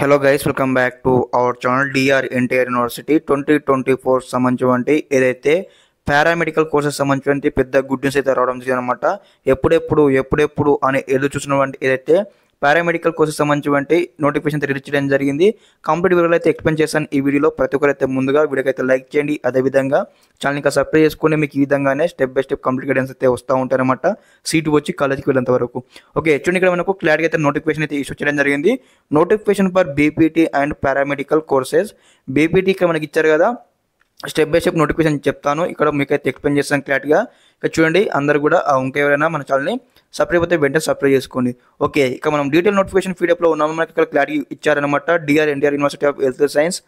Hello guys, welcome back to our channel DR NTR university 2024 సంబంధించి ఏదైతే paramedical courses సంబంధించి పెద్ద గుడ్ న్యూస్ అయితే రావడం జరిగింది అనమాట. ఎప్పుడెప్పుడు అని ఎదురు చూసినటువంటి ఏదైతే పారామెడికల్ కోర్సెస్ సంబంధించి నోటిఫికేషన్ రిలీజ్ చేయడం జరిగింది. కంప్లీట్ వివరాలు అయితే ఎక్స్ప్లెయిన్ చేశాను ఈ వీడియోలో. ప్రతి ఒక్కరైతే ముందుగా వీడియోకి అయితే లైక్ చేయండి, అదేవిధంగా ఛానల్ ఇంకా సబ్స్క్రైబ్ చేసుకుని మీకు ఈ విధంగానే step by step complete guidance అయితే వస్తూ ఉంటారన్నమాట సీటు వచ్చి కాలేజీకి వెళ్ళేంత వరకు. ఓకే, చూడండి ఇక్కడ మనకు క్లారిటీ అయితే నోటిఫికేషన్ అయితే ఇష్యూ చేయడం జరిగింది. Notification for BPT and paramedical courses. BPT ఇక్కడ మనకి ఇచ్చారు కదా, స్టెప్ బై స్టెప్ నోటిఫికేషన్ చెప్తాను, ఇక్కడ మీకైతే ఎక్స్ప్లెయిన్ చేస్తాను క్లారిటీగా. ఇక్కడ చూడండి, అందరు కూడా ఇంకెవరైనా మన ఛానల్ని సబ్స్క్రైబ్ అయితే వెంటనే సబ్స్క్రైబ్ చేసుకోండి. ఓకే, ఇక మనం డీటెయిల్ నోటిఫికేషన్ ఫీడప్లో ఉన్నాము. మనకి ఇక్కడ క్లారిటీ ఇచ్చారనమాట. D R NTR university of health science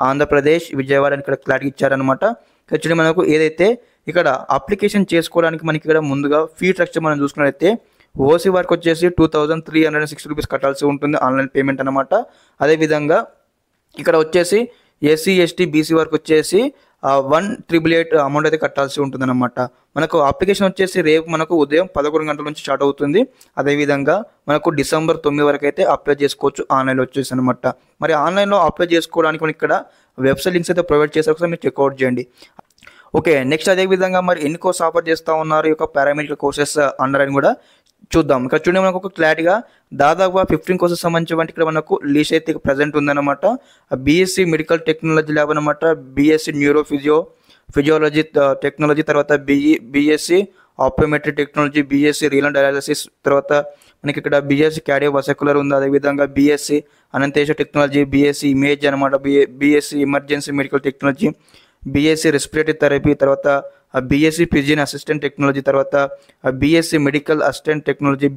Andhra Pradesh Vijayawada అని ఇక్కడ క్లారిటీ ఇచ్చారనమాట. ఇక్కడ చూడండి, మనకు ఏదైతే ఇక్కడ అప్లికేషన్ చేసుకోవడానికి మనకి ఇక్కడ ముందుగా ఫీ స్ట్రక్చర్ మనం చూసుకున్నట్లయితే ఓసీ వారికి వచ్చేసి 2360 రూపీస్ కట్టాల్సి ఉంటుంది, ఆన్లైన్ పేమెంట్ అనమాట. అదేవిధంగా ఇక్కడ వచ్చేసి ఎస్సీ ఎస్టీ బీసీ వారికి వచ్చేసి 1888 అమౌంట్ అయితే కట్టాల్సి ఉంటుంది అనమాట. మనకు అప్లికేషన్ వచ్చేసి రేపు మనకు ఉదయం 11 గంటల నుంచి స్టార్ట్ అవుతుంది. అదేవిధంగా మనకు డిసెంబర్ 9 వరకు అయితే అప్లై చేసుకోవచ్చు ఆన్లైన్లో వచ్చేసి అనమాట. మరి ఆన్లైన్లో అప్లై చేసుకోవడానికి మనకి ఇక్కడ వెబ్సైట్ లింక్స్ అయితే ప్రొవైడ్ చేసే ఒకసారి మీరు చెక్అవుట్ చేయండి. ఓకే, నెక్స్ట్ అదేవిధంగా మరి ఎన్ని కోర్స్ ఆఫర్ చేస్తూ ఉన్నారు ఈ యొక్క పారామెడికల్ కోర్సెస్ అన్నారని కూడా చూద్దాం. ఇక్కడ చూడండి, మనకు ఒక క్లారిటీగా దాదాపుగా 15 కోర్సెస్ సంబంధించి ఇక్కడ మనకు లీస్ట్ అయితే ప్రజెంట్ ఉందన్నమాట. బీఎస్సీ మెడికల్ టెక్నాలజీ ల్యాబ్ అనమాట, బీఎస్సీ న్యూరో ఫిజియాలజీ టెక్నాలజీ, తర్వాత BSc optometry technology, BSc renal dialysis, తర్వాత మనకి ఇక్కడ బీఎస్సీ కార్డియోవాస్కులర్ ఉంది. అదేవిధంగా బీఎస్సీ అనంతేశ టెక్నాలజీ, బీఎస్సీ ఇమేజ్ అనమాట, BSc emergency medical technology, BSc respiratory therapy, తర్వాత బీఎస్సీ ఫిజియన్ అసిస్టెంట్ టెక్నాలజీ, తర్వాత BSc medical assistant technology,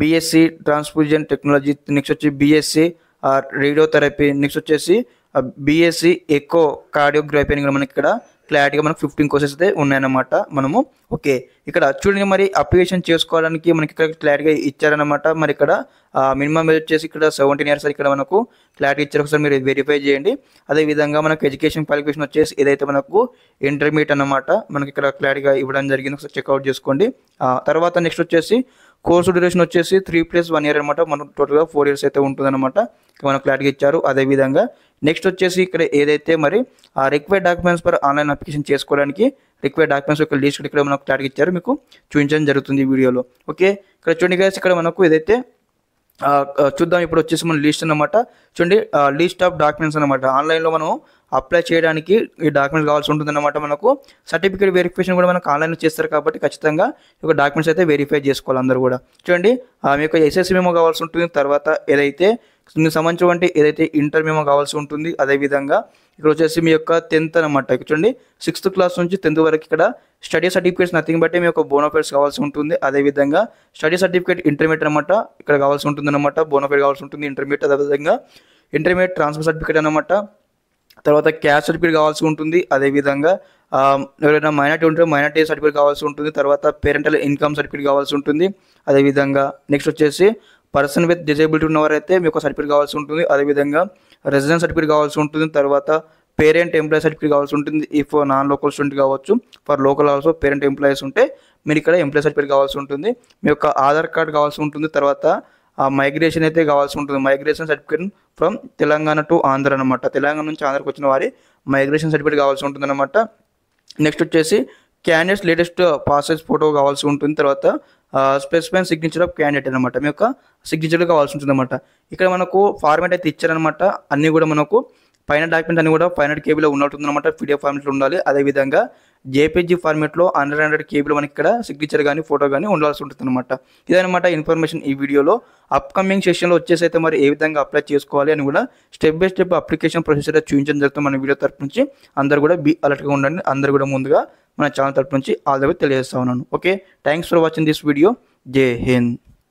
BSc transfusion technology, next వచ్చి BSc radiotherapy, next వచ్చేసి బీఎస్సీ ఎకో కార్డియోగ్రఫీ అని కూడా మనకి ఇక్కడ క్లారిటీగా మనకు 15 కోర్సెస్ అయితే ఉన్నాయన్నమాట మనము. ఓకే, ఇక్కడ చూడండి, మరి అప్లికేషన్ చేసుకోవడానికి మనకి ఇక్కడ క్లారిటీగా ఇచ్చారనమాట. మరి ఇక్కడ మినిమం ఏజ్ వచ్చేసి ఇక్కడ 17 ఇయర్స్ ఇక్కడ మనకు క్లారిటీ ఇచ్చారు, ఒకసారి మీరు వెరిఫై చేయండి. అదేవిధంగా మనకు ఎడ్యుకేషన్ క్వాలిఫికేషన్ వచ్చేసి ఏదైతే మనకు ఇంటర్మీడియట్ అనమాట మనకి ఇక్కడ క్లారిటీగా ఇవ్వడం జరిగింది, ఒకసారి చెక్అవుట్ చేసుకోండి. తర్వాత నెక్స్ట్ వచ్చేసి కోర్సు డ్యూరేషన్ వచ్చేసి 3+1 ఇయర్ అనమాట. మనకు టోటల్గా 4 ఇయర్స్ అయితే ఉంటుందన్నమాట, మనకు క్లారిటీగా ఇచ్చారు. అదేవిధంగా నెక్స్ట్ వచ్చేసి ఇక్కడ ఏదైతే మరి required documents for online application చేసుకోవడానికి రిక్వైర్డ్ డాక్యుమెంట్స్ యొక్క లిస్ట్ ఇక్కడ మనకు క్లారిటీగా ఇచ్చారు, మీకు చూపించడం జరుగుతుంది ఈ వీడియోలో. ఓకే, ఇక్కడ చూడండి గైస్, ఇక్కడ మనకు ఏదైతే చూద్దాం. ఇప్పుడు వచ్చేసి మన లిస్ట్ అనమాట. చూడండి, లిస్ట్ ఆఫ్ డాక్యుమెంట్స్ అనమాట. ఆన్లైన్లో మనం అప్లై చేయడానికి ఈ డాక్యుమెంట్స్ కావాల్సి ఉంటుంది అనమాట. మనకు సర్టిఫికేట్ వెరిఫికేషన్ కూడా మనకు ఆన్లైన్లో చేస్తారు కాబట్టి ఖచ్చితంగా ఈ యొక్క డాక్యుమెంట్స్ అయితే వెరిఫై చేసుకోవాలి అందరూ కూడా. చూడండి, మీ యొక్క ఎస్ఎస్సీ మెమో కావాల్సి ఉంటుంది, తర్వాత ఏదైతే దీనికి సంబంధించిన ఏదైతే ఇంటర్ మెమో కావాల్సి ఉంటుంది. అదేవిధంగా ఇక్కడ వచ్చేసి మీ యొక్క 10th అనమాట. ఇక్కడ చూడండి, 6th క్లాస్ నుంచి 10th వరకు ఇక్కడ స్టడీ సర్టిఫికేట్స్ నథింగ్ బట్టి మీ యొక్క బోనోఫైడ్స్ కావాల్సి ఉంటుంది. అదేవిధంగా స్టడీ సర్టిఫికేట్ ఇంటర్మీడియట్ అనమాట ఇక్కడ కావాల్సి ఉంటుంది అనమాట, బోనోఫైడ్ కావాల్సి ఉంటుంది ఇంటర్మీడియట్. అదేవిధంగా ఇంటర్మీడియట్ ట్రాన్స్ఫర్ సర్టిఫికేట్ అనమాట, తర్వాత క్యాస్ట్ సర్టిఫికేట్ కావాల్సి ఉంటుంది. అదేవిధంగా ఎవరైనా మైనార్టీ ఉంటే మైనార్టీ సర్టిఫికేట్ కావాల్సి ఉంటుంది, తర్వాత పేరెంటల్ ఇన్కమ్ సర్టిఫికేట్ కావాల్సి ఉంటుంది. అదేవిధంగా నెక్స్ట్ వచ్చేసి పర్సన్ విత్ డిజేబిలిటీ ఉన్నవారైతే మీకు సర్టిఫికేట్ కావాల్సి ఉంటుంది. అదేవిధంగా రెసిడెన్స్ సర్టిఫికేట్ కావాల్సి ఉంటుంది, తర్వాత పేరెంట్ ఎంప్లాయీ సర్టిఫికేట్ కావాల్సి ఉంటుంది. ఇఫ్ నాన్ లోకల్ స్టూడెంట్ కావచ్చు, for local also parent employees ఉంటే మీరు ఇక్కడ ఎంప్లాయీ సర్టిఫికేట్ కావాల్సి ఉంటుంది. మీ యొక్క ఆధార్ కార్డ్ కావాల్సి ఉంటుంది, తర్వాత మైగ్రేషన్ అయితే కావాల్సి ఉంటుంది. Migration certificate from Telangana to Andhra అనమాట. తెలంగాణ నుంచి ఆంధ్రాకి వచ్చిన వారి మైగ్రేషన్ సర్టిఫికేట్ కావాల్సి ఉంటుంది అనమాట. నెక్స్ట్ వచ్చేసి క్యాండిడేట్స్ లేటెస్ట్ పాస్పోర్ట్ ఫోటో కావాల్సి ఉంటుంది, తర్వాత స్పెసిఫైన్ సిగ్నేచర్ ఆఫ్ క్యాండిడేట్ అనమాట, మీ యొక్క సిగ్నేచర్ కావాల్సి ఉంటుంది అనమాట. ఇక్కడ మనకు ఫార్మాట్ అయితే ఇచ్చారనమాట. అన్నీ కూడా మనకు పైన డాక్యుమెంట్ అన్ని కూడా 500 KB ఉన్నట్టుంది అనమాట, పీడిఎఫ్ ఫార్మాట్లో ఉండాలి. అదేవిధంగా జేపీజీ ఫార్మాట్లో 100 KB మనకి ఇక్కడ సిగ్నేచర్ కానీ ఫోటో కానీ ఉండాల్సి ఉంటుంది అనమాట. ఇదనమాట ఇన్ఫర్మేషన్ ఈ వీడియోలో. అప్కమింగ్ సెషన్లో వచ్చేసి అయితే మరి ఏ విధంగా అప్లై చేసుకోవాలి అని కూడా step by step application process అయితే చూపించడం జరుగుతుంది మన వీడియో తరపు నుంచి. అందరూ కూడా బీ అలర్ట్గా ఉండండి, అందరూ కూడా ముందుగా మన ఛానల్ తరపు నుంచి ఆల్ ద వే తెలియజేస్తా ఉన్నాను. Okay, thanks for watching this video. జై హింద్.